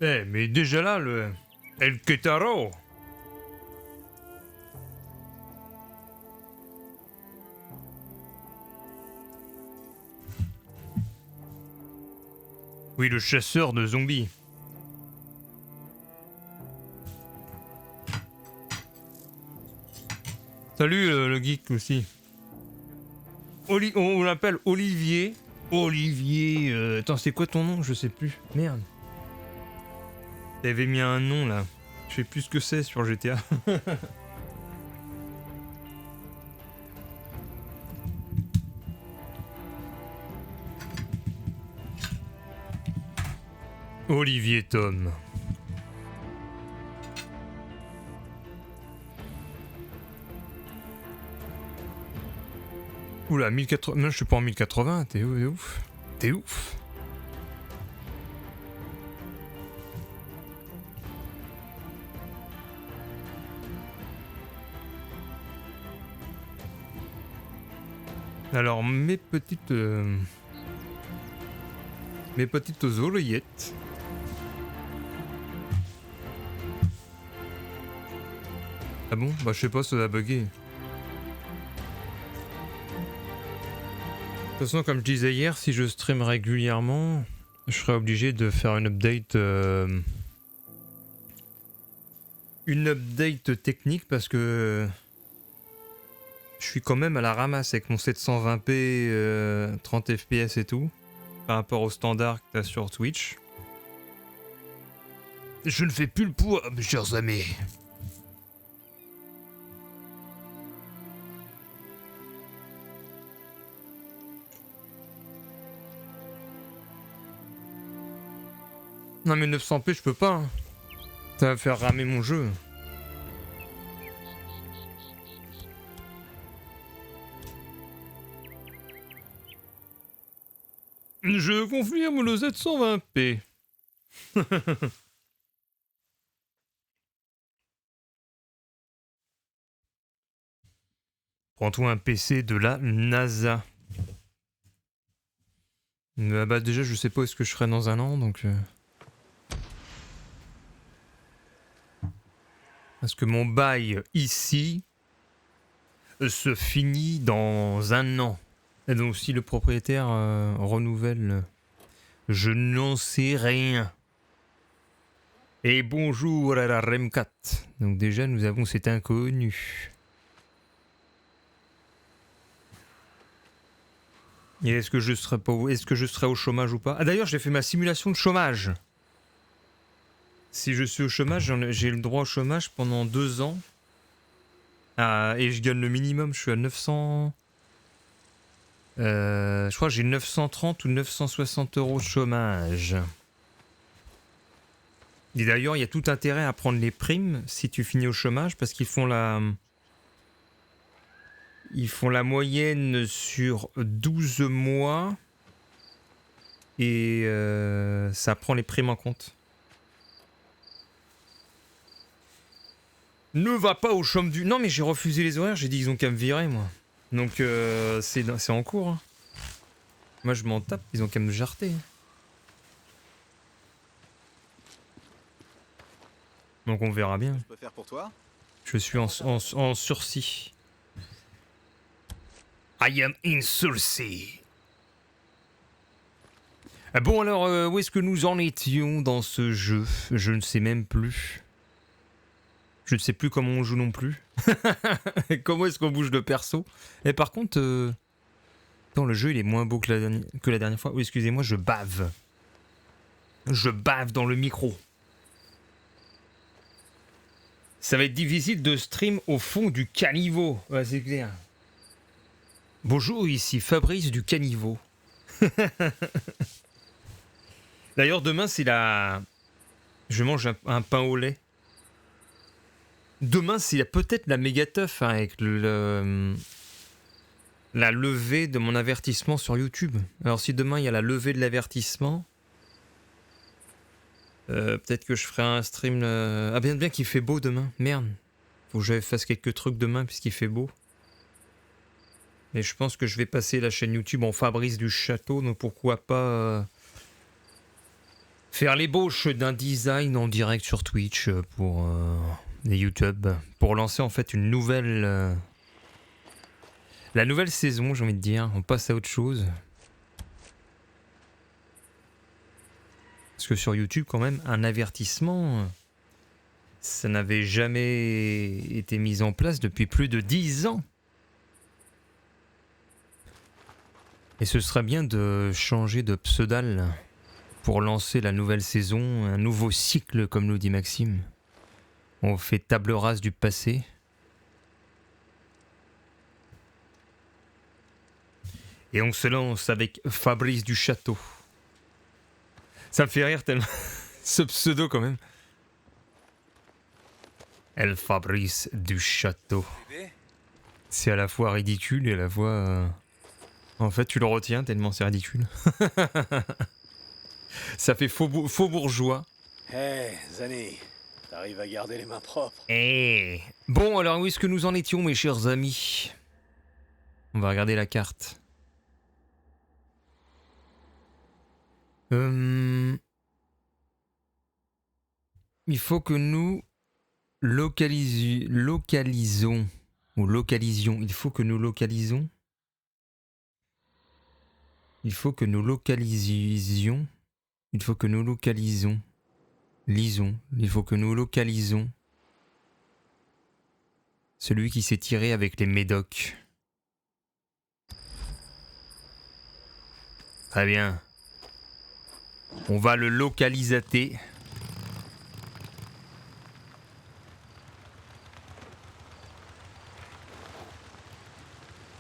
Eh, mais déjà là, le El Ketaro. Oui, le chasseur de zombies. Salut le geek aussi. On l'appelle Olivier. Olivier. Attends, c'est quoi ton nom? Je sais plus. Merde. T'avais mis un nom là. Je sais plus ce que c'est sur GTA. Olivier Tom. Oula, 1080. Non, je suis pas en 1080. T'es ouf. T'es ouf. Alors, mes petites oreillettes. Ah bon? Bah, je sais pas, ça va bugger. De toute façon, comme je disais hier, si je stream régulièrement, je serai obligé de faire une update. Une update technique parce que je suis quand même à la ramasse avec mon 720p 30 fps et tout par rapport au standard que t'as sur Twitch. Je ne fais plus le poids, mes chers amis. Non mais 900p je peux pas. Hein. Ça va faire ramer mon jeu. Je confirme le 720p. Prends-toi un PC de la NASA. Bah déjà je sais pas où est-ce que je serai dans un an donc... Parce que mon bail ici se finit dans un an. Et donc si le propriétaire renouvelle, je n'en sais rien. Et bonjour à la REM4. Donc déjà nous avons cet inconnu. Et est-ce que je serai au chômage ou pas? Ah d'ailleurs j'ai fait ma simulation de chômage. Si je suis au chômage, j'ai le droit au chômage pendant 2 ans. Et je gagne le minimum, je suis à 900... je crois que j'ai 930 ou 960 euros de chômage. Et d'ailleurs, il y a tout intérêt à prendre les primes si tu finis au chômage parce qu'ils font la moyenne sur 12 mois et ça prend les primes en compte. Ne va pas au chôme du... Non mais j'ai refusé les horaires, j'ai dit qu'ils ont qu'à me virer moi. Donc c'est en cours. Hein. Moi je m'en tape, ils ont qu'à me jarter. Donc on verra bien. Je peux faire pour toi? Je suis en sursis. I am in sursis. Bon alors, où est-ce que nous en étions dans ce jeu? Je ne sais même plus. Je ne sais plus comment on joue non plus. Comment est-ce qu'on bouge le perso? Et par contre, non, le jeu il est moins beau que la dernière fois. Oui, excusez-moi, je bave. Je bave dans le micro. Ça va être difficile de stream au fond du caniveau. Ouais, c'est clair. Bonjour, ici Fabrice du caniveau. D'ailleurs, demain, c'est la... Je mange un pain au lait. Demain, c'est peut-être la méga teuf hein, avec la levée de mon avertissement sur YouTube. Alors, si demain, il y a la levée de l'avertissement, peut-être que je ferai un stream... Ah, bien qu'il fait beau demain. Merde. Faut que je fasse quelques trucs demain puisqu'il fait beau. Et je pense que je vais passer la chaîne YouTube en Fabrice du Château, donc pourquoi pas... Faire l'ébauche d'un design en direct sur Twitch pour les YouTube, pour lancer en fait une nouvelle... la nouvelle saison, j'ai envie de dire. On passe à autre chose. Parce que sur YouTube, quand même, un avertissement, ça n'avait jamais été mis en place depuis plus de 10 ans. Et ce serait bien de changer de pseudal pour lancer la nouvelle saison, un nouveau cycle, comme nous dit Maxime. On fait table rase du passé. Et on se lance avec Fabrice du Château. Ça me fait rire tellement ce pseudo quand même. El Fabrice du Château. C'est à la fois ridicule et à la fois... En fait, tu le retiens tellement c'est ridicule. Ça fait faux bourgeois. Hé, Zani, t'arrives à garder les mains propres. Eh. Bon, alors où est-ce que nous en étions, mes chers amis? On va regarder la carte. Il faut que nous localisons. Ou localisions. Il faut que nous localisons. Il faut que nous localisions. Il faut que nous localisons. Lisons. Il faut que nous localisons. Celui qui s'est tiré avec les médocs. Très bien. On va le localisater.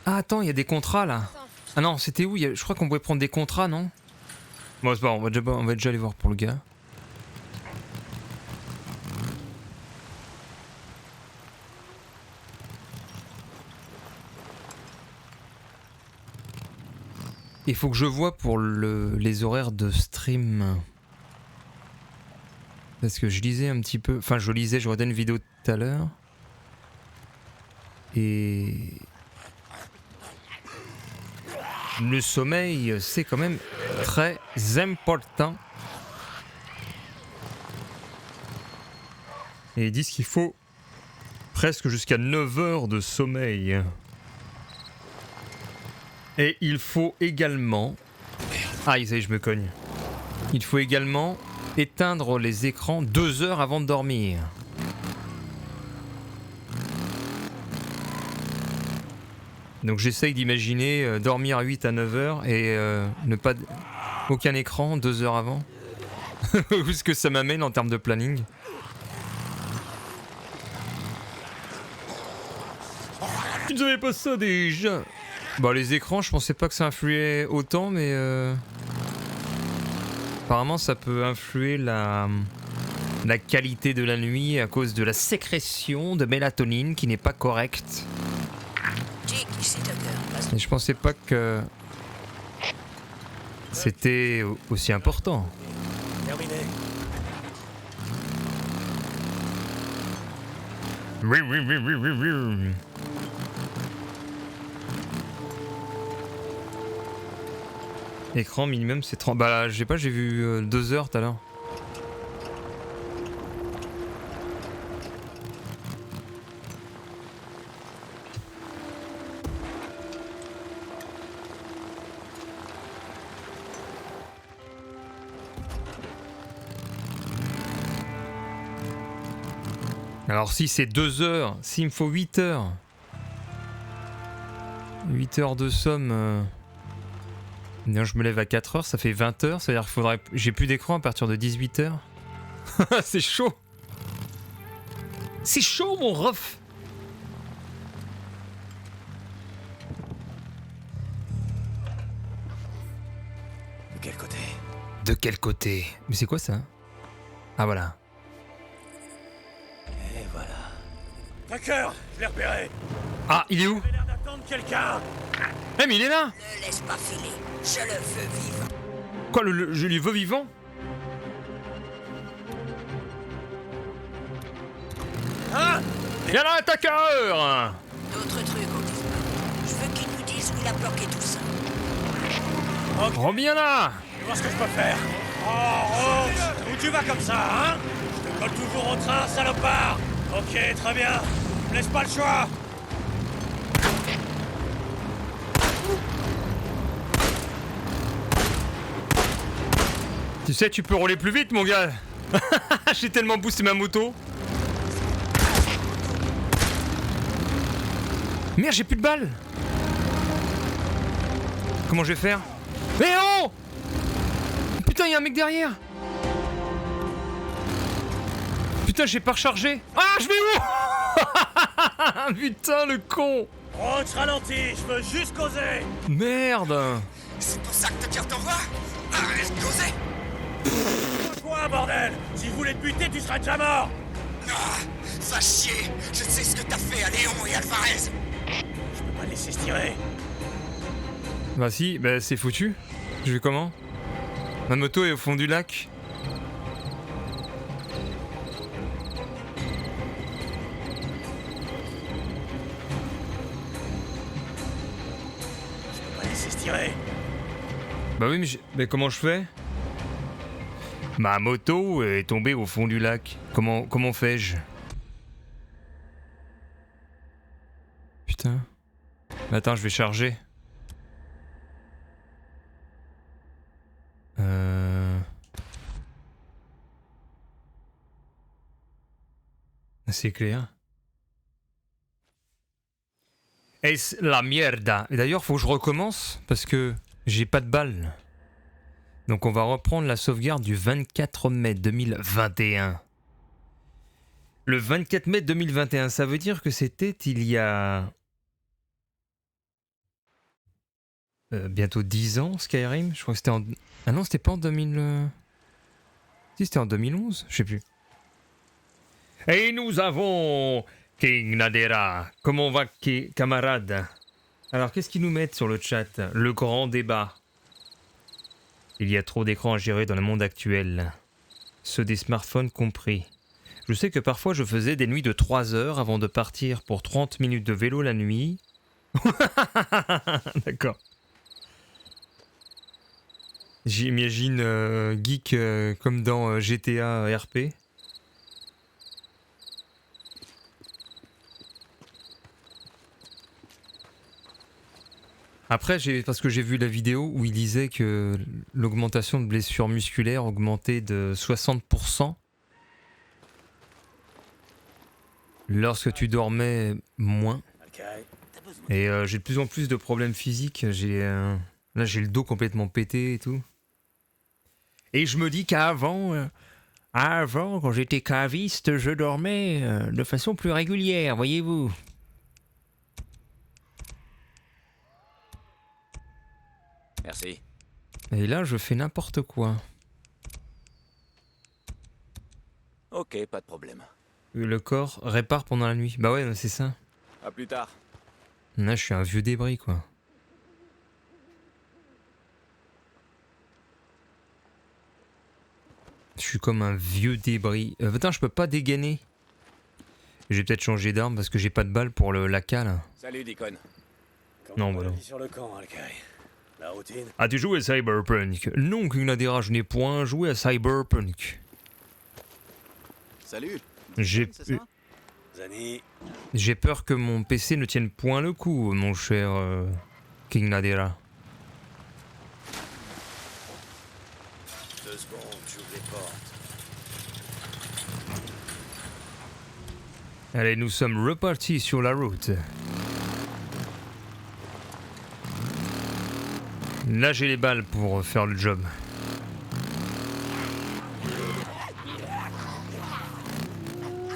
Ah attends, il y a des contrats là. Ah non, c'était où? Je crois qu'on pouvait prendre des contrats, non? Bon, c'est pas, on va déjà aller voir pour le gars. Il faut que je vois pour les horaires de stream. Parce que je lisais un petit peu... Enfin, je regardais une vidéo tout à l'heure. Et... le sommeil, c'est quand même très important. Et ils disent qu'il faut presque jusqu'à 9 heures de sommeil. Et il faut également... Ah, ça y est, je me cogne. Il faut également éteindre les écrans 2 heures avant de dormir. Donc j'essaye d'imaginer dormir à 8 à 9 heures et ne pas... aucun écran 2 heures avant. Où est-ce que ça m'amène en termes de planning? Tu ne savais pas ça déjà? Bon, les écrans, je pensais pas que ça influait autant, mais apparemment ça peut influer la qualité de la nuit à cause de la sécrétion de mélatonine qui n'est pas correcte. Et je pensais pas que c'était aussi important. Terminé. Écran minimum c'est 30... Bah je sais pas, j'ai vu 2 heures tout à l'heure. Alors si c'est 2 heures, s'il me faut 8 heures. 8 heures de somme... Non, je me lève à 4 heures, ça fait 20 heures, c'est-à-dire qu'il faudrait... J'ai plus d'écran à partir de 18 heures. C'est chaud. C'est chaud mon ref. De quel côté? De quel côté? Mais c'est quoi ça? Ah voilà. Et voilà. Tracker, je l'ai repéré. Ah, il est où? J'ai l'air d'attendre quelqu'un. Eh mais il est là! Ne laisse pas filer, je le veux vivant. Quoi, je lui veux vivant? Hein? Il y a un attaqueur! D'autres trucs ont disparu. Je veux qu'il nous dise où il a bloqué tout ça. Ok, Reviens là! je vais voir ce que je peux faire. Oh, que tu vas comme ça, hein? Je te colle toujours au train, salopard! Ok, très bien. Me laisse pas le choix! Tu sais, tu peux rouler plus vite, mon gars. J'ai tellement boosté ma moto. Merde, j'ai plus de balles. Comment je vais faire? Eh oh! Putain, il y a un mec derrière. Putain, j'ai pas rechargé. Ah, je vais où? Putain, le con. Roach, ralentis, je veux juste causer! Merde. C'est pour ça que ta carte t'envoie? Arrête de causer! Quoi, bordel? Si je voulais te buter, tu serais déjà mort! Ah, va chier! Je sais ce que t'as fait à Léon et Alvarez! Je peux pas le laisser se tirer. Bah si, bah c'est foutu. Je vais comment? Ma moto est au fond du lac. Je peux pas laisser se tirer. Bah oui, mais comment je fais? Ma moto est tombée au fond du lac. Comment fais-je? Putain. Attends, je vais charger. C'est clair. Es la mierda. Et d'ailleurs, faut que je recommence parce que j'ai pas de balles. Donc on va reprendre la sauvegarde du 24 mai 2021. Le 24 mai 2021, ça veut dire que c'était il y a... bientôt 10 ans, Skyrim. Je crois que c'était en... Ah non, c'était pas en 2000... Si, c'était en 2011, je sais plus. Et nous avons King Nadera. Comment va, camarade? Alors, qu'est-ce qu'ils nous mettent sur le chat? Le grand débat. Il y a trop d'écrans à gérer dans le monde actuel. Ceux des smartphones compris. Je sais que parfois je faisais des nuits de 3 heures avant de partir pour 30 minutes de vélo la nuit. D'accord. J'imagine geek comme dans GTA RP. Après, parce que j'ai vu la vidéo où il disait que l'augmentation de blessures musculaires augmentait de 60% lorsque tu dormais moins. Et j'ai de plus en plus de problèmes physiques. Là, j'ai le dos complètement pété et tout. Et je me dis qu'avant, quand j'étais caviste, je dormais de façon plus régulière, voyez-vous. Merci. Et là, je fais n'importe quoi. Ok, pas de problème. Le corps répare pendant la nuit. Bah ouais, c'est ça. À plus tard. Là, je suis un vieux débris, quoi. Je suis comme un vieux débris. Putain, je peux pas dégainer. Je vais peut-être changer d'arme parce que j'ai pas de balle pour la cale. Salut, Deacon. Non, voilà. Sur le camp, Alkai. La routine. As-tu joué à Cyberpunk? Non, King Nadera, je n'ai point joué à Cyberpunk. Salut. J'ai Zani, J'ai peur que mon PC ne tienne point le coup, mon cher King Nadera. 2 secondes, j'ouvre les portes. Allez, nous sommes repartis sur la route. Là, j'ai les balles pour faire le job.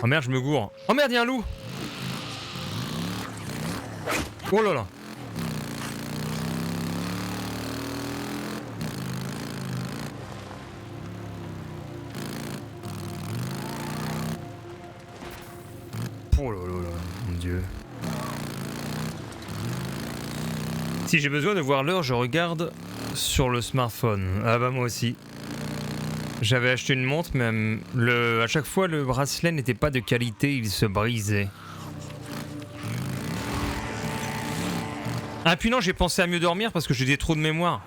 Oh merde, je me gourre. Oh merde, il y a un loup. Oh là là. Oh là là là, mon Dieu. Si j'ai besoin de voir l'heure, je regarde sur le smartphone. Ah bah moi aussi. J'avais acheté une montre, mais à chaque fois le bracelet n'était pas de qualité, il se brisait. Ah puis non, j'ai pensé à mieux dormir parce que j'ai des trous de mémoire.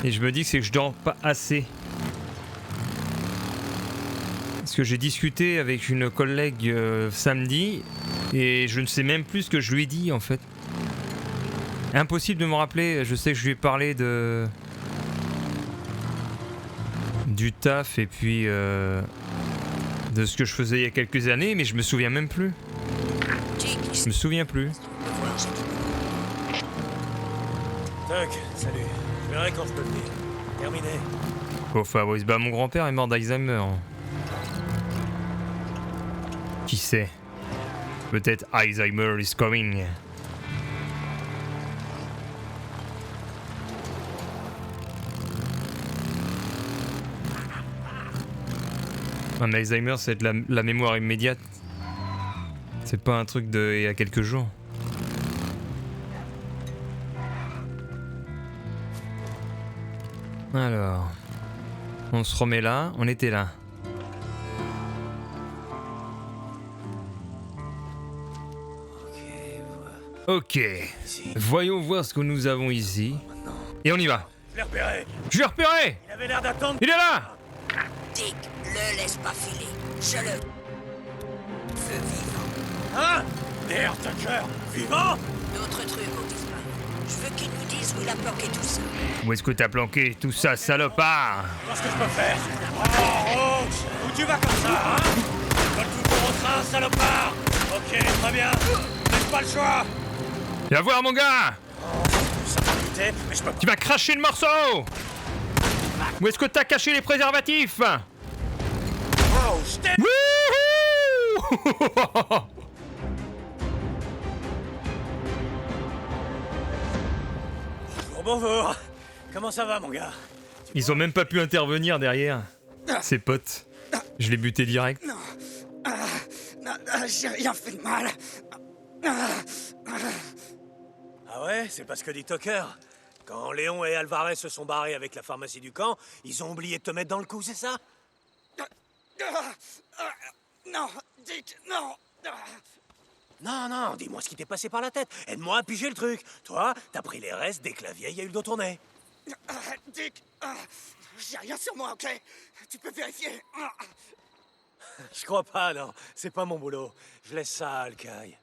Et je me dis que c'est que je dors pas assez. que j'ai discuté avec une collègue samedi et je ne sais même plus ce que je lui ai dit en fait. Impossible de me rappeler, je sais que je lui ai parlé du taf et puis de ce que je faisais il y a quelques années, mais je me souviens même plus. Je me souviens plus. Tuck, salut. Je verrai quand je peux venir. Terminé. Oh Fabrice, bah mon grand-père est mort d'Alzheimer. Qui sait? Peut-être Alzheimer is coming. Un Alzheimer, c'est de la mémoire immédiate. C'est pas un truc de il y a quelques jours. Alors, on se remet là, on était là. Ok, voyons voir ce que nous avons ici. Et on y va. Je l'ai repéré. Je l'ai repéré! Il avait l'air d'attendre. Il est là! Dick, le laisse pas filer. Je le veux vivant. Hein? Merde, Tucker. Vivant? D'autres trucs ont disparu. Je veux qu'il nous dise où il a planqué tout ça. Où est-ce que t'as planqué tout ça, salopard? Qu'est-ce que je peux faire? Oh, Roach! Où tu vas comme ça, hein? Colle toujours au train, salopard! Ok, très bien. Laisse pas le choix! Viens voir, mon gars! Ça va lutter, mais je peux pas. Tu vas cracher le morceau! Où est-ce que t'as caché les préservatifs? Oh, je t'ai... Wouhou! Bonjour. Comment ça va, mon gars? Ils ont même pas pu intervenir derrière. Ses potes. Je l'ai buté direct. Non, j'ai rien fait de mal. Ah ouais? C'est parce que dit Tucker. Quand Léon et Alvarez se sont barrés avec la pharmacie du camp, ils ont oublié de te mettre dans le coup, c'est ça? Non, Dick, non. Non, non, dis-moi ce qui t'est passé par la tête. Aide-moi à piger le truc. Toi, t'as pris les restes dès que la vieille a eu le dos tourné. Dick, j'ai rien sur moi, ok? Tu peux vérifier. Je crois pas, non. C'est pas mon boulot. Je laisse ça à Alcaï.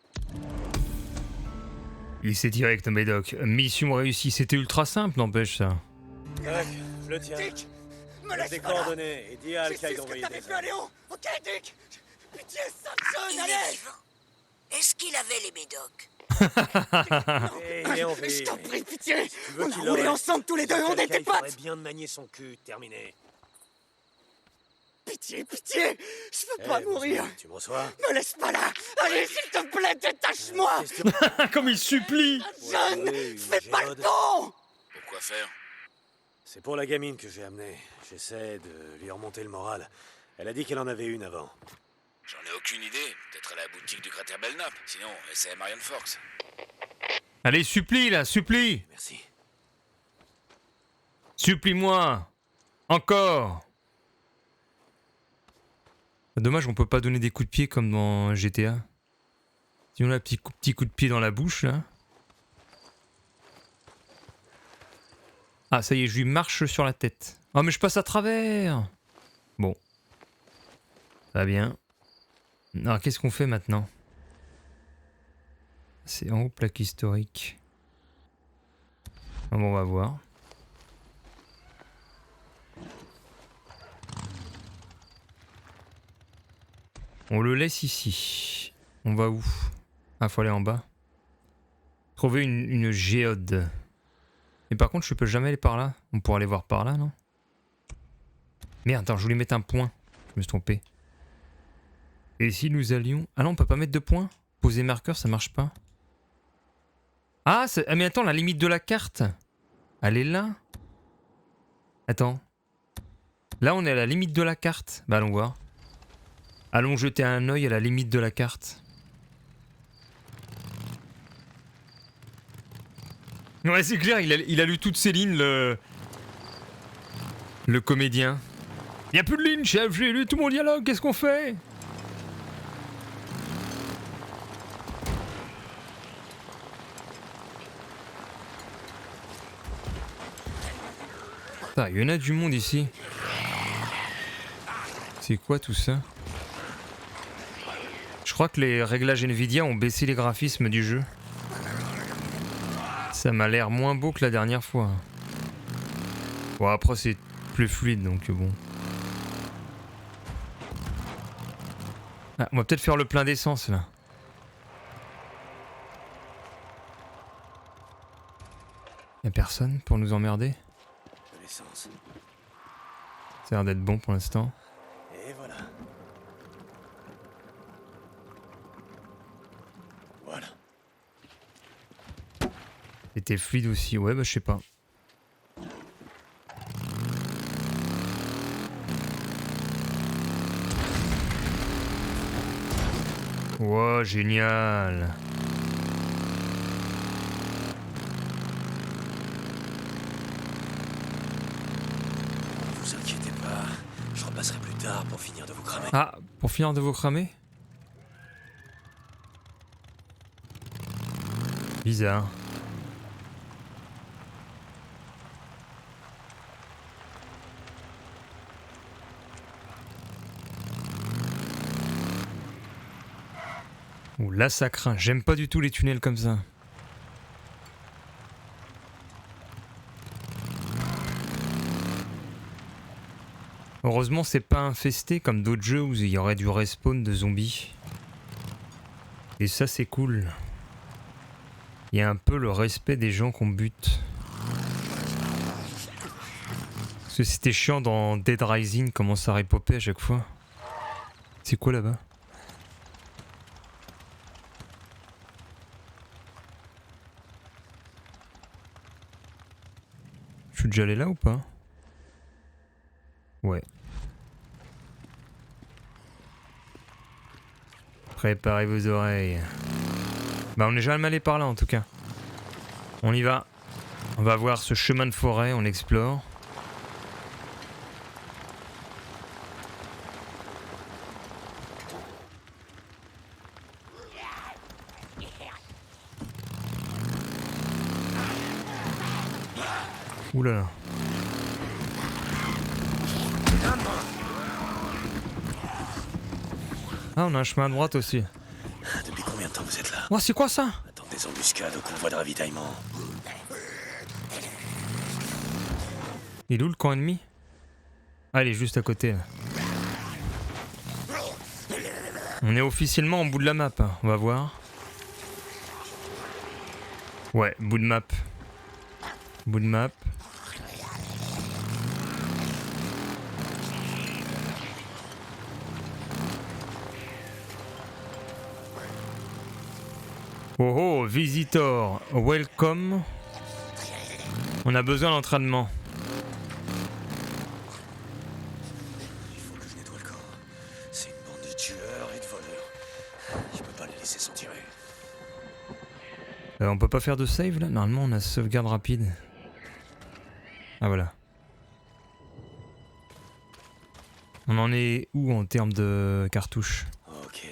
Il s'est direct, Médoc. Mission réussie, c'était ultra simple, n'empêche ça. Tac, je le tiens. Dick, me Laisse laisse des pas là. coordonnées et dis à J'ai su Alcaï ce que d'envoyer t'avais des fait à Léon, ok, Dick? Pitié, sale jeune, Il est allez! vivant. Est-ce qu'il avait les médocs? Et il est en vie. Je t'en prie, pitié! Tu veux On a qu'il roulé l'aurait. ensemble tous les deux, on Alcaï était ferait potes! bien de manier son cul, terminé. Pitié, pitié! Je veux pas Eh, mourir! bonsoir, tu me reçois? Me laisse pas là! Allez, s'il te plaît, détache-moi! Question- Comme il supplie! Jeune! oui, Fais pas le Géode. con! Pourquoi faire? C'est pour la gamine que j'ai amenée. J'essaie de lui remonter le moral. Elle a dit qu'elle en avait une avant. J'en ai aucune idée. Peut-être à la boutique du cratère Belknap. Sinon, essaie Marion Fox. Allez, supplie là, supplie! Merci. Supplie-moi! Encore! Dommage, on peut pas donner des coups de pied comme dans GTA. Sinon, là, petit coup de pied dans la bouche, là. Ah, ça y est, je lui marche sur la tête. Oh, mais je passe à travers! Bon. Ça va bien. Alors, qu'est-ce qu'on fait maintenant? C'est en haut, plaque historique. Ah bon, on va voir. On le laisse ici. On va où? Ah, faut aller en bas. Trouver une géode. Mais par contre, je peux jamais aller par là. On pourrait aller voir par là, non? Merde, attends, je voulais mettre un point. Je me suis trompé. Et si nous allions... Ah non, on peut pas mettre de points? Poser marqueur, ça marche pas. Ah, mais attends, la limite de la carte. Elle est là? Attends. Là, on est à la limite de la carte. Bah, allons voir. Allons jeter un œil à la limite de la carte. Ouais, c'est clair, il a lu toutes ses lignes, le comédien. Y a plus de lignes, chef, j'ai lu tout mon dialogue, qu'est-ce qu'on fait? Ah, il y en a du monde ici. C'est quoi tout ça? crois que les réglages Nvidia ont baissé les graphismes du jeu. Ça m'a l'air moins beau que la dernière fois. Bon, après c'est plus fluide donc bon. Ah, on va peut-être faire le plein d'essence là. Y'a personne pour nous emmerder? De l'essence. Ça a l'air d'être bon pour l'instant. Et voilà. Voilà. C'était fluide aussi, ouais bah je sais pas. Wow, génial. Vous inquiétez pas, je repasserai plus tard pour finir de vous cramer. Ah, pour finir de vous cramer? Bizarre. Ouh là ça craint, j'aime pas du tout les tunnels comme ça. Heureusement c'est pas infesté comme d'autres jeux où il y aurait du respawn de zombies. Et ça c'est cool. Il y a un peu le respect des gens qu'on bute. Parce que c'était chiant dans Dead Rising comment ça repopait à chaque fois. C'est quoi là-bas? Je suis déjà allé là ou pas? Ouais. Préparez vos oreilles. Bah on est jamais allé par là en tout cas. On y va. On va voir ce chemin de forêt, on l'explore. Ouh là là. Ah, on a un chemin à droite aussi. Depuis combien de temps vous êtes là? Oh, c'est quoi ça? Attends des embuscades au convoi de ravitaillement. Il est où le camp ennemi? Ah, il est juste à côté là. On est officiellement en bout de la map, hein. On va voir. Ouais, bout de map. Bout de map. Oh oh, visitor, welcome. On a besoin d'entraînement. Il faut que je nettoie le camp. C'est une bande de tueurs et de voleurs. Je peux pas les laisser s'en tirer. On peut pas faire de save là? Normalement on a sauvegarde rapide. Ah voilà. On en est où en termes de cartouches? Ok.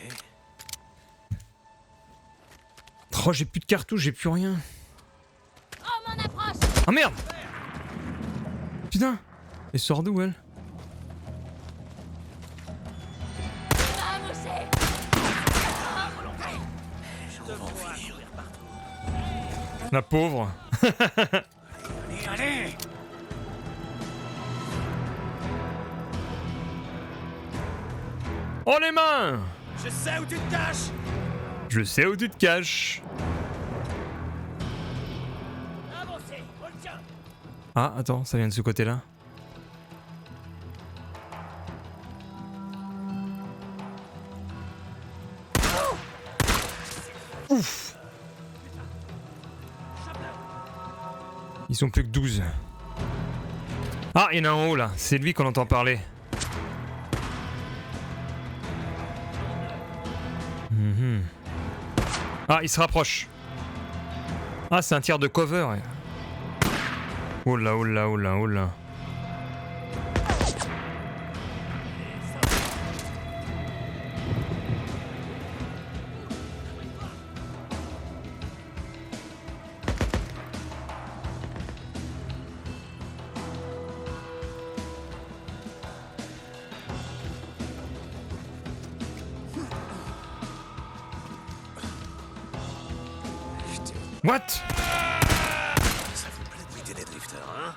Oh j'ai plus de cartouches, j'ai plus rien. Oh merde! Putain! Elle sort d'où elle? La pauvre. Allez, allez! Oh les mains! Je sais où tu te caches! Je sais où tu te caches. Avancez, on le tient! Ah attends, ça vient de ce côté-là. Ouf! Ils sont plus que 12. Ah, il y en a un en haut là, c'est lui qu'on entend parler. Mhm. Ah, il se rapproche. Ah, c'est un tir de cover. Oh là, oh là, oh là, oh là. What? Ça vous plaît de buter les drifters, hein?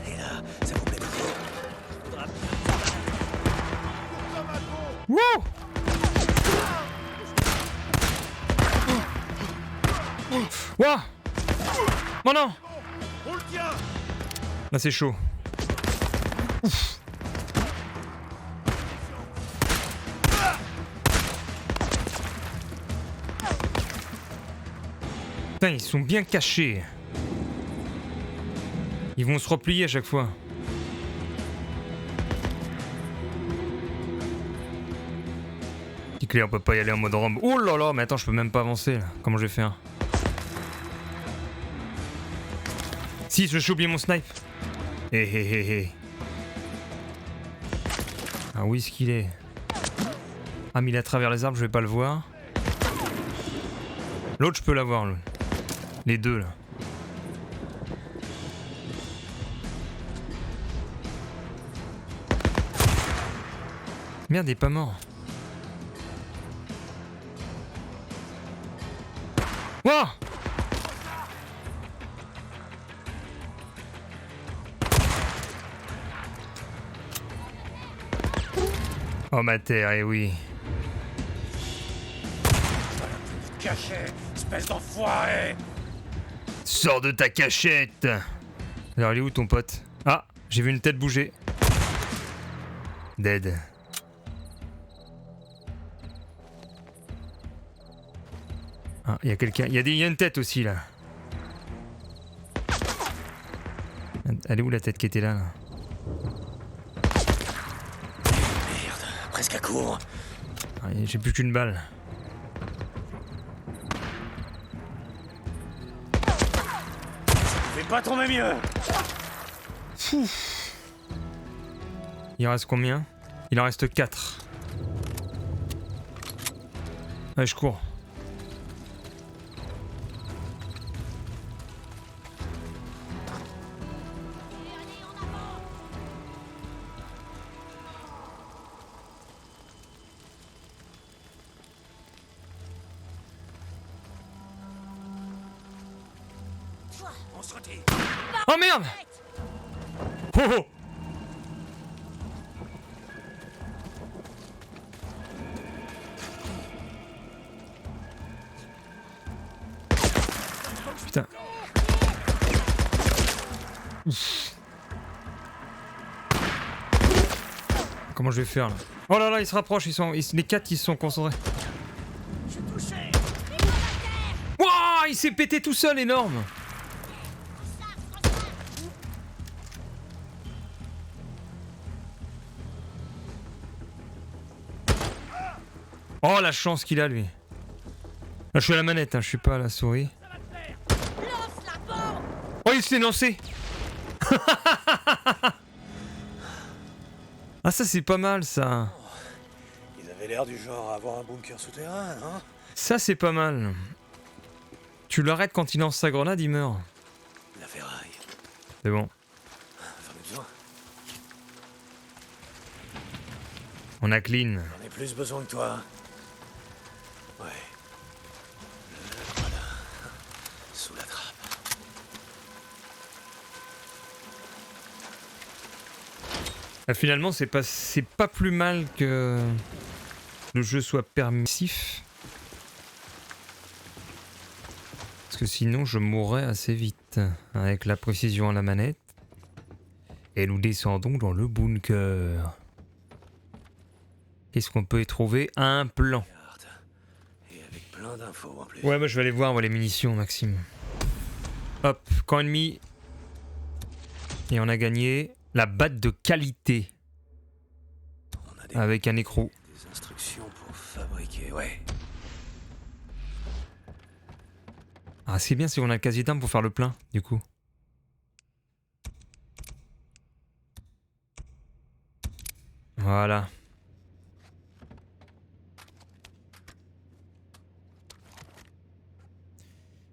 Et là, ça vous plaît de trop? Wouh! Wouah! Oh non! On le tient! Là c'est chaud. Ouf. Putain, ils sont bien cachés. Ils vont se replier à chaque fois. Petit clé, on peut pas y aller en mode Rome. Oh là là, mais attends, je peux même pas avancer là. Comment je vais faire? Si, je vais oublier mon snipe. Hé hé hé hé. Ah oui, ce qu'il est. Ah, mais il est à travers les arbres, je vais pas le voir. L'autre, je peux l'avoir, lui. Les deux, là. Merde, il est pas mort. Wouah! Oh ma terre, eh oui. Cachet, espèce d'enfoiré! Sors de ta cachette! Alors, il est où ton pote? Ah, j'ai vu une tête bouger. Dead. Ah, il y a quelqu'un. Il y a une tête aussi là. Elle est où la tête qui était là? Merde, presque à court. Ah, j'ai plus qu'une balle. Fais pas tomber mieux! Il en reste combien? Il en reste 4. Ouais, je cours. On se retire! Oh merde! Oh oh! Putain. Ouf. Comment je vais faire là? Oh là là, ils se rapprochent, les 4 ils se sont concentrés. Wouah, il s'est pété tout seul, énorme! Oh la chance qu'il a lui. Là je suis à la manette, hein, je suis pas à la souris. Oh il s'est lancé. Ah ça c'est pas mal ça. Ils avaient l'air du genre à avoir un bunker souterrain, non? Ça c'est pas mal. Tu l'arrêtes quand il lance sa grenade, il meurt. La ferraille. C'est bon. J'en ai besoin. On a clean. J'en ai plus besoin que toi. Ouais. Voilà. Sous la trappe. Ah, finalement c'est pas plus mal que le jeu soit permissif. Parce que sinon je mourrais assez vite avec la précision à la manette. Et nous descendons dans le bunker. Qu'est-ce qu'on peut y trouver? Un plan. Et avec plein d'infos en plus. Ouais, moi je vais aller voir les munitions, Maxime. Hop, camp ennemi. Et on a gagné la batte de qualité. On a Avec un écrou. des instructions pour fabriquer, ouais. Ah, c'est bien si on a le casier d'armes pour faire le plein, du coup. Voilà.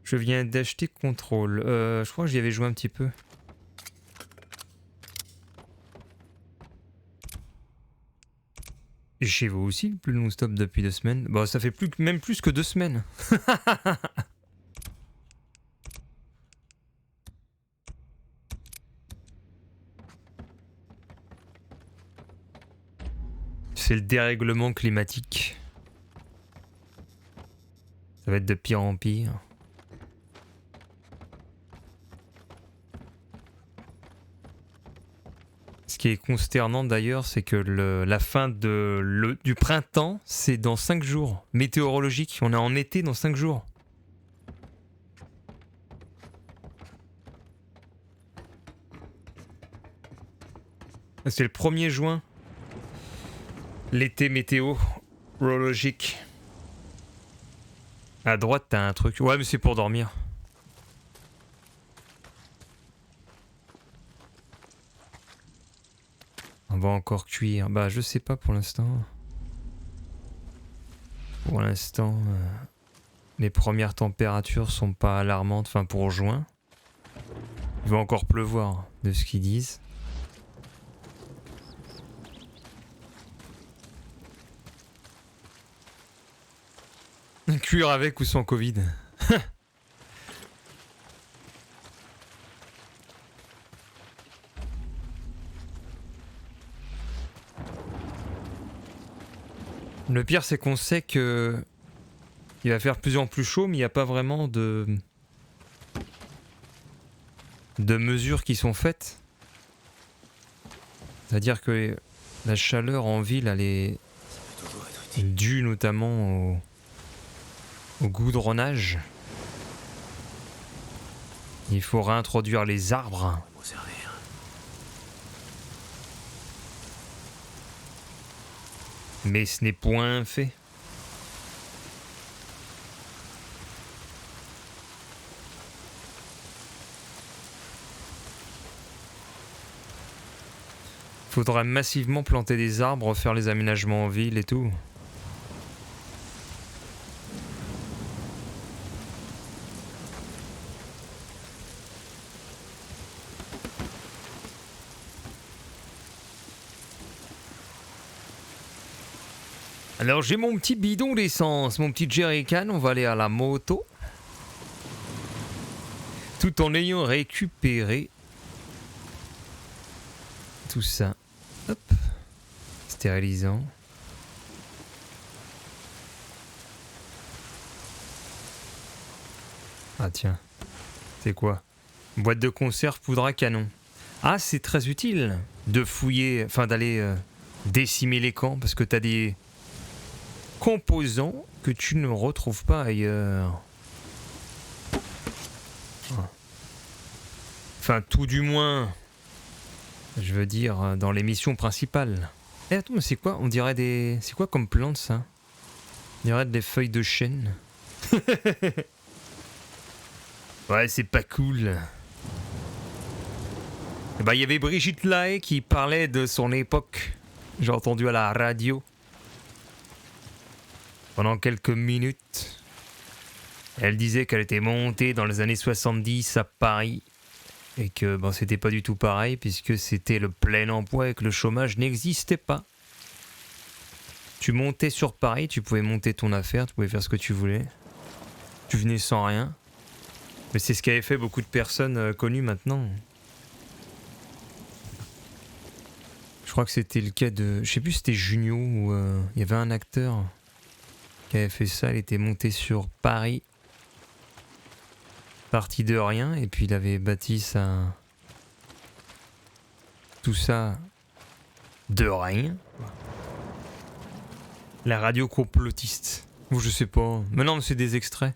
Je viens d'acheter contrôle. Je crois que j'y avais joué un petit peu. Et chez vous aussi, le plus non-stop depuis 2 semaines. Bon, ça fait même plus que 2 semaines. C'est le dérèglement climatique. Ça va être de pire en pire. Ce qui est consternant d'ailleurs, c'est que la fin du printemps, c'est dans 5 jours. Météorologique, on est en été dans 5 jours. C'est le 1er juin. L'été météorologique. À droite, t'as un truc. Ouais, mais c'est pour dormir. On va encore cuire. Bah, je sais pas pour l'instant. Pour l'instant, les premières températures sont pas alarmantes. Enfin, pour juin. Il va encore pleuvoir, de ce qu'ils disent. Cuire avec ou sans Covid. Le pire, c'est qu'on sait que il va faire de plus en plus chaud, mais il n'y a pas vraiment de mesures qui sont faites. C'est-à-dire que la chaleur en ville, elle est due notamment au goudronnage. Il faut réintroduire les arbres. Mais ce n'est point fait. Faudrait massivement planter des arbres, refaire les aménagements en ville et tout. Alors j'ai mon petit bidon d'essence, mon petit jerrycan, on va aller à la moto. Tout en ayant récupéré tout ça. Hop. Stérilisant. Ah tiens. C'est quoi? Boîte de conserve, poudre à canon. Ah, c'est très utile de fouiller, enfin d'aller décimer les camps parce que t'as des composants que tu ne retrouves pas ailleurs. Enfin, tout du moins, je veux dire, dans les missions principales. Eh, attends, mais c'est quoi? On dirait des... C'est quoi comme plante, ça? On dirait des feuilles de chêne. Ouais, c'est pas cool. Bah, il y avait Brigitte Lahaie qui parlait de son époque. J'ai entendu à la radio. Pendant quelques minutes. Elle disait qu'elle était montée dans les années 70 à Paris. Et que bon, c'était pas du tout pareil puisque c'était le plein emploi et que le chômage n'existait pas. Tu montais sur Paris, tu pouvais monter ton affaire, tu pouvais faire ce que tu voulais. Tu venais sans rien. Mais c'est ce qu'avaient fait beaucoup de personnes connues maintenant. Je crois que c'était le cas de... Je sais plus si c'était Junio ou... Il y avait un acteur qui avait fait ça, il était monté sur Paris. Parti de rien, et puis il avait bâti ça... Tout ça de rien. La radio complotiste. Ou je sais pas. Mais non, mais c'est des extraits.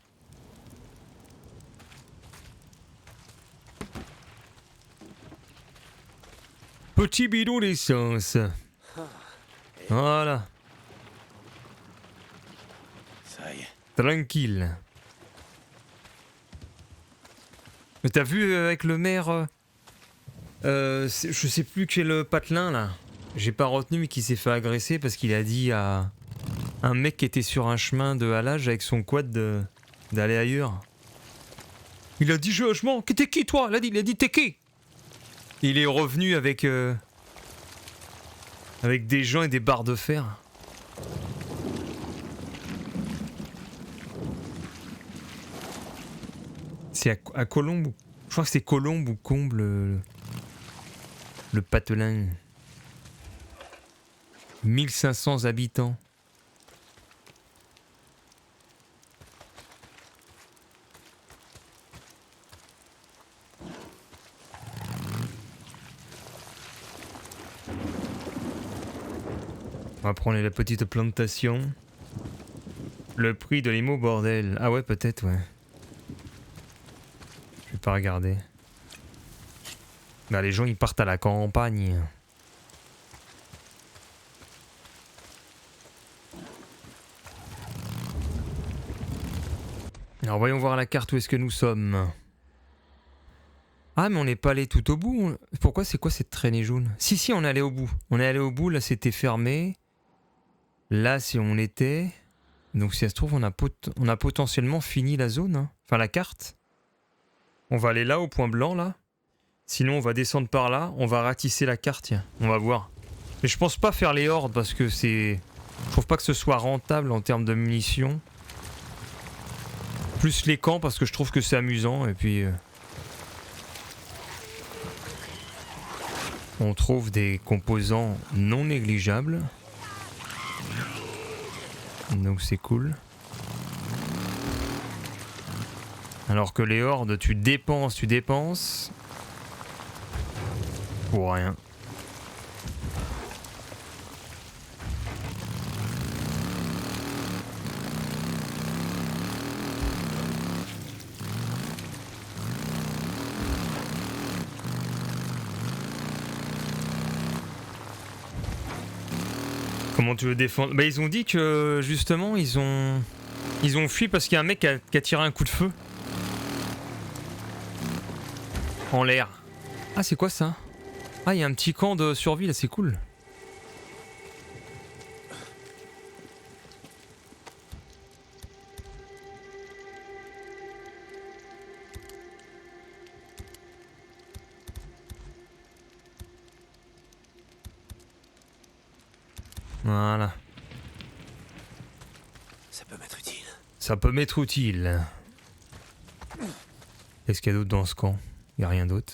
Petit bidon d'essence. Voilà. Ça y est. Tranquille. Mais t'as vu avec le maire... je sais plus quel patelin là. J'ai pas retenu mais qui s'est fait agresser parce qu'il a dit à un mec qui était sur un chemin de halage avec son quad d'aller ailleurs. Il a dit je m'en... T'es qui toi? Il a dit t'es qui? Il est revenu avec des gens et des barres de fer. C'est à Colombe. Je crois que c'est Colombe ou Comble le patelin. 1500 habitants. On va prendre la petite plantation. Le prix de l'IMO, bordel. Ah ouais, peut-être, ouais. Je vais pas regarder. Bah, les gens, ils partent à la campagne. Alors, voyons voir la carte où est-ce que nous sommes. Ah, mais on n'est pas allé tout au bout. Pourquoi, c'est quoi cette traînée jaune? Si, on est allé au bout. On est allé au bout, là, c'était fermé. Là, si on était... Donc si ça se trouve, on a potentiellement fini la zone. Hein. Enfin, la carte. On va aller là, au point blanc, là. Sinon, on va descendre par là. On va ratisser la carte, tiens. On va voir. Mais je pense pas faire les hordes, parce que c'est... Je trouve pas que ce soit rentable en termes de munitions. Plus les camps, parce que je trouve que c'est amusant. Et puis... on trouve des composants non négligeables. Donc c'est cool. Alors que les hordes, tu dépenses. Pour rien. Comment tu veux défendre? Bah ils ont dit que justement ils ont fui parce qu'il y a un mec qui a tiré un coup de feu. En l'air. Ah c'est quoi ça? Ah il y a un petit camp de survie là, c'est cool. Voilà. Ça peut m'être utile. Ça peut m'être utile. Qu'est-ce qu'il y a d'autre dans ce camp? Il n'y a rien d'autre.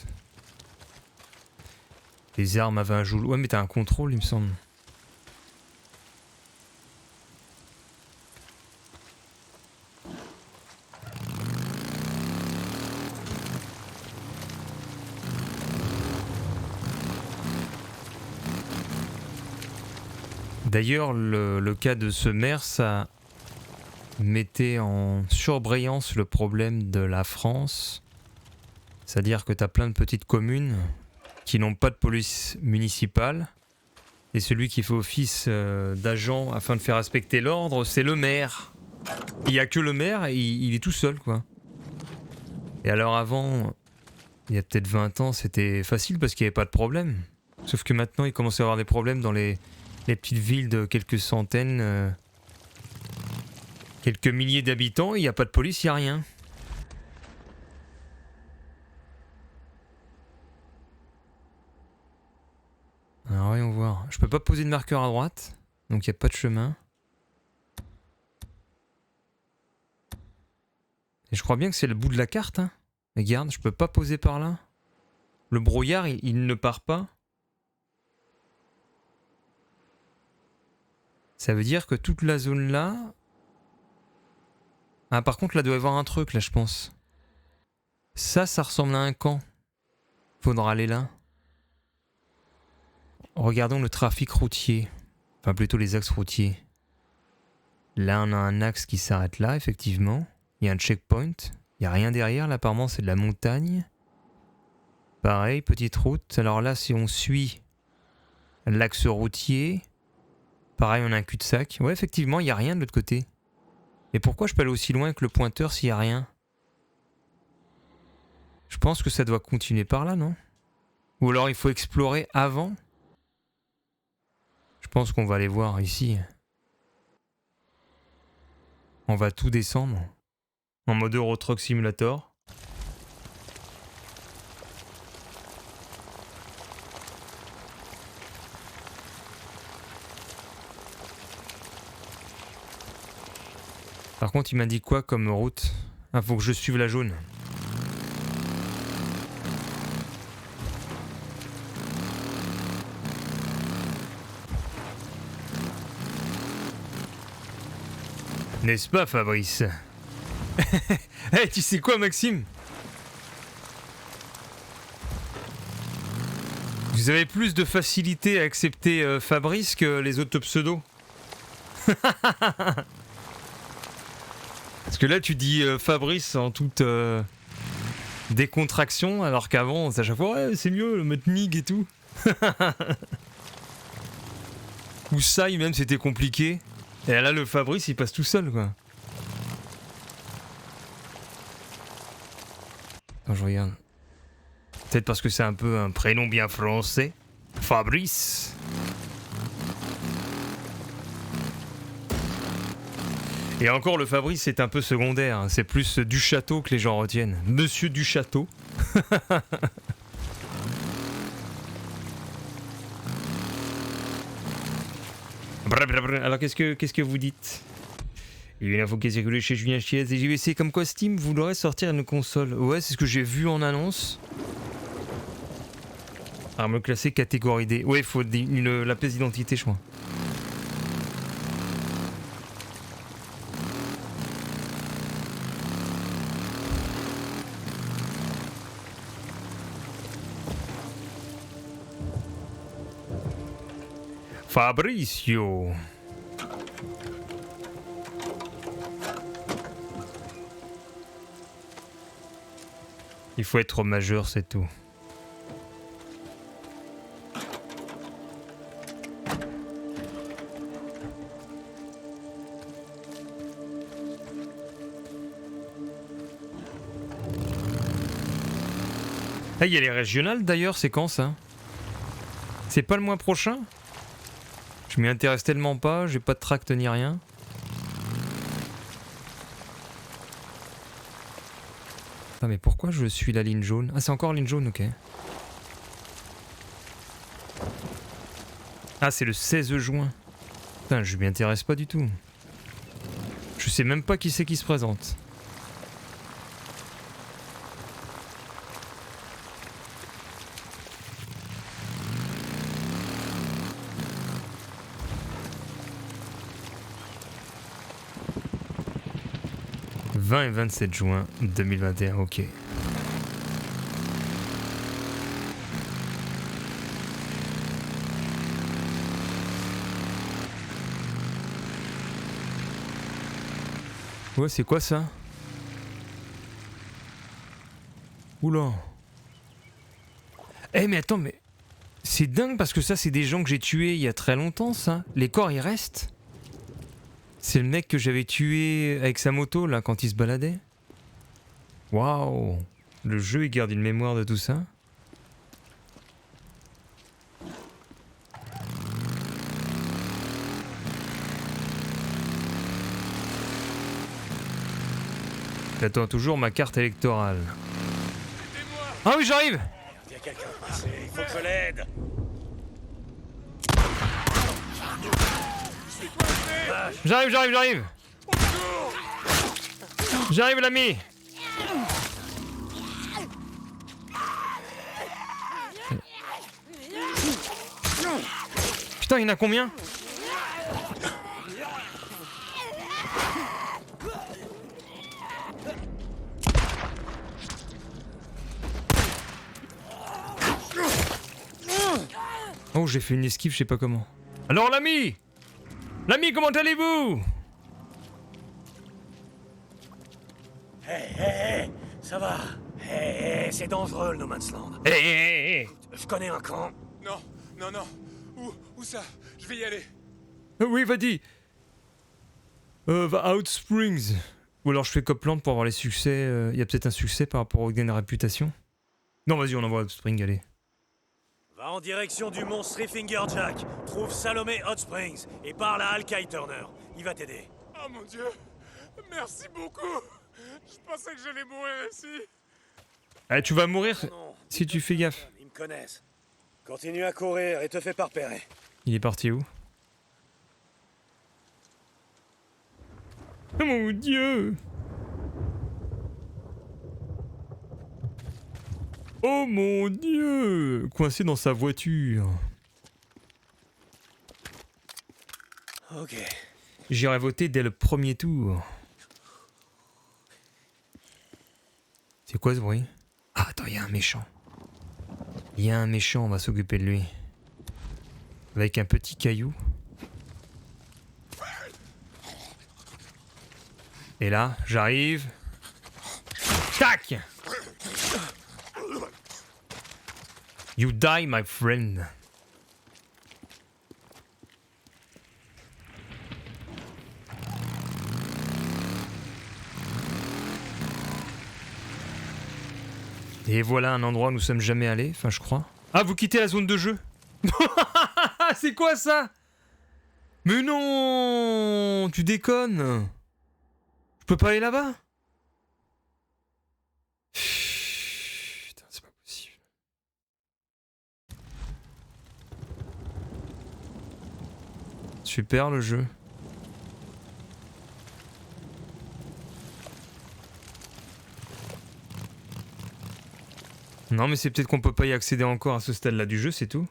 Les armes avaient un joule. Ouais mais t'as un contrôle il me semble. D'ailleurs, le cas de ce maire, ça mettait en surbrillance le problème de la France. C'est-à-dire que tu as plein de petites communes qui n'ont pas de police municipale. Et celui qui fait office d'agent afin de faire respecter l'ordre, c'est le maire. Il n'y a que le maire et il est tout seul, quoi. Et alors avant, il y a peut-être 20 ans, c'était facile parce qu'il n'y avait pas de problème. Sauf que maintenant, il commence à y avoir des problèmes dans les petites villes de quelques centaines, quelques milliers d'habitants, il n'y a pas de police, il n'y a rien. Alors voyons voir. Je peux pas poser de marqueur à droite, donc il n'y a pas de chemin. Et je crois bien que c'est le bout de la carte. Hein. Regarde, je peux pas poser par là. Le brouillard, il ne part pas. Ça veut dire que toute la zone là... Ah par contre là doit y avoir un truc là je pense. Ça ressemble à un camp. Faudra aller là. Regardons le trafic routier. Enfin plutôt les axes routiers. Là on a un axe qui s'arrête là effectivement. Il y a un checkpoint. Il n'y a rien derrière là apparemment c'est de la montagne. Pareil petite route. Alors là si on suit l'axe routier... Pareil, on a un cul-de-sac. Ouais, effectivement, il n'y a rien de l'autre côté. Mais pourquoi je peux aller aussi loin que le pointeur s'il n'y a rien? Je pense que ça doit continuer par là, non? Ou alors il faut explorer avant? Je pense qu'on va aller voir ici. On va tout descendre. En mode Euro Truck Simulator. Par contre, il m'a dit quoi comme route? Ah, faut que je suive la jaune. N'est-ce pas, Fabrice? Eh, tu sais quoi, Maxime? Vous avez plus de facilité à accepter Fabrice que les autres pseudos. Parce que là, tu dis Fabrice en toute décontraction, alors qu'avant, à chaque fois, ouais, c'est mieux, le mettre Nig et tout. Ou ça, même, c'était compliqué. Et là, le Fabrice, il passe tout seul, quoi. Attends, je regarde. Peut-être parce que c'est un peu un prénom bien français. Fabrice. Et encore, le Fabrice, c'est un peu secondaire. Hein. C'est plus du château que les gens retiennent. Monsieur du château. Alors, qu'est-ce que vous dites? Il y a une info qui est circulée chez Julien Chiez et JVC comme quoi Steam voudrait sortir une console. Ouais, c'est ce que j'ai vu en annonce. Arme classée catégorie D. Ouais, il faut la pièce d'identité, je crois. Fabricio. Il faut être majeur, c'est tout. Ah, il y a les régionales d'ailleurs, c'est quand ça? C'est pas le mois prochain? Je m'y intéresse tellement pas, j'ai pas de tract ni rien. Ah mais pourquoi je suis la ligne jaune? Ah c'est encore ligne jaune, ok. Ah c'est le 16 juin. Putain, je m'y intéresse pas du tout. Je sais même pas qui c'est qui se présente. « 20 et 27 juin 2021, ok. » Ouais, c'est quoi ça? Oula. Eh mais attends, mais... C'est dingue parce que ça, c'est des gens que j'ai tués il y a très longtemps, ça. Les corps, ils restent. C'est le mec que j'avais tué avec sa moto, là, quand il se baladait. Waouh. Le jeu, il garde une mémoire de tout ça. J'attends toujours ma carte électorale. Ah oui, j'arrive! Il y a quelqu'un passé, il faut que je l'aide. J'arrive! J'arrive, l'ami! Putain, il y en a combien? Oh, j'ai fait une esquive, je sais pas comment. Alors, l'ami! L'ami, comment allez-vous? Hé, ça va. Hé, c'est dangereux le No Man's Land. Hé. Je connais un camp. Non. Où ça? Je vais y aller. Oui, vas-y. Va Out Springs. Ou alors je fais Copland pour avoir les succès. Il y a peut-être un succès par rapport au gain de réputation. Non, vas-y, on envoie Out Springs, allez. Va en direction du mont Three Finger Jack. Trouve Salomé Hot Springs et parle à Al Kai Turner. Il va t'aider. Oh mon Dieu. Merci beaucoup. Je pensais que j'allais mourir ici. Ah, tu vas mourir Non, si tu fais gaffe. ils me connaissent. Continue à courir et te fais pas repérer. Il est parti où? Oh mon Dieu! Oh mon Dieu! Coincé dans sa voiture. Ok. J'irai voter dès le premier tour. C'est quoi ce bruit? Ah, attends, il y a un méchant. Il y a un méchant, on va s'occuper de lui. Avec un petit caillou. Et là, j'arrive. Tac! You die, my friend. Et voilà un endroit où nous sommes jamais allés, enfin je crois. Ah, vous quittez la zone de jeu? C'est quoi ça? Mais non! Tu déconnes! Je peux pas aller là-bas? Putain, c'est pas possible. Super le jeu. Non mais c'est peut-être qu'on peut pas y accéder encore à ce stade-là du jeu, c'est tout.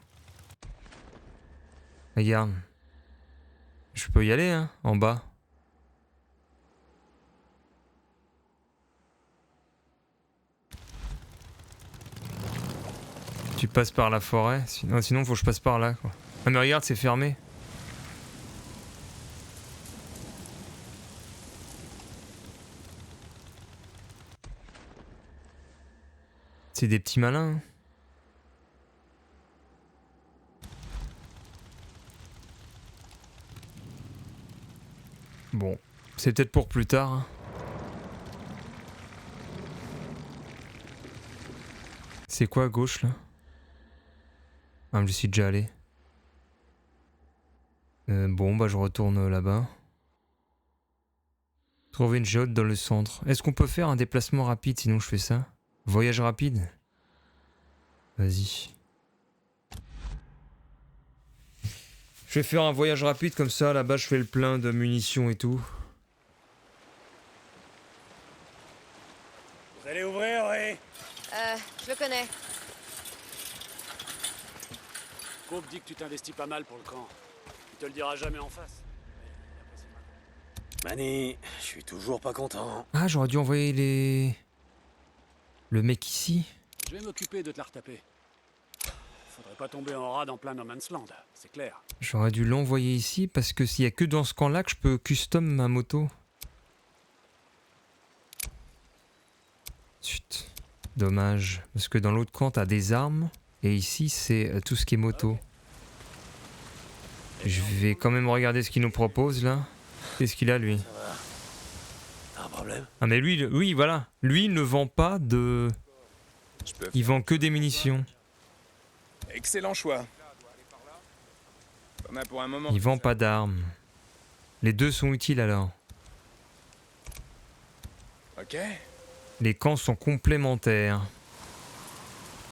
Regarde. Je peux y aller, hein, en bas. Tu passes par la forêt, sinon faut que je passe par là, quoi. Ah mais regarde, c'est fermé. C'est des petits malins. Hein. Bon, c'est peut-être pour plus tard. Hein. C'est quoi à gauche là? Ah, je suis déjà allé. Bon, bah je retourne là-bas. Trouver une géode dans le centre. Est-ce qu'on peut faire un déplacement rapide sinon je fais ça? Voyage rapide? Vas-y. Je vais faire un voyage rapide comme ça, là-bas je fais le plein de munitions et tout. Vous allez ouvrir, oui? Je le connais. Cope dit que tu t'investis pas mal pour le camp. Il te le dira jamais en face. Manny, je suis toujours pas content. Ah, j'aurais dû envoyer les... Le mec ici. Je vais m'occuper de te la retaper. Faudrait pas tomber en rade en plein No Man's Land, c'est clair. J'aurais dû l'envoyer ici parce que s'il y a que dans ce camp-là que je peux custom ma moto. Chut. Dommage. Parce que dans l'autre camp, t'as des armes. Et ici, c'est tout ce qui est moto. Je vais quand même regarder ce qu'il nous propose là. Qu'est-ce qu'il a lui? T'as un problème? Ah mais lui, oui voilà. Lui il ne vend pas de... Il vend que des munitions. Excellent choix. T'en as pour un moment. Il vend pas d'armes. Les deux sont utiles alors. Ok. Les camps sont complémentaires.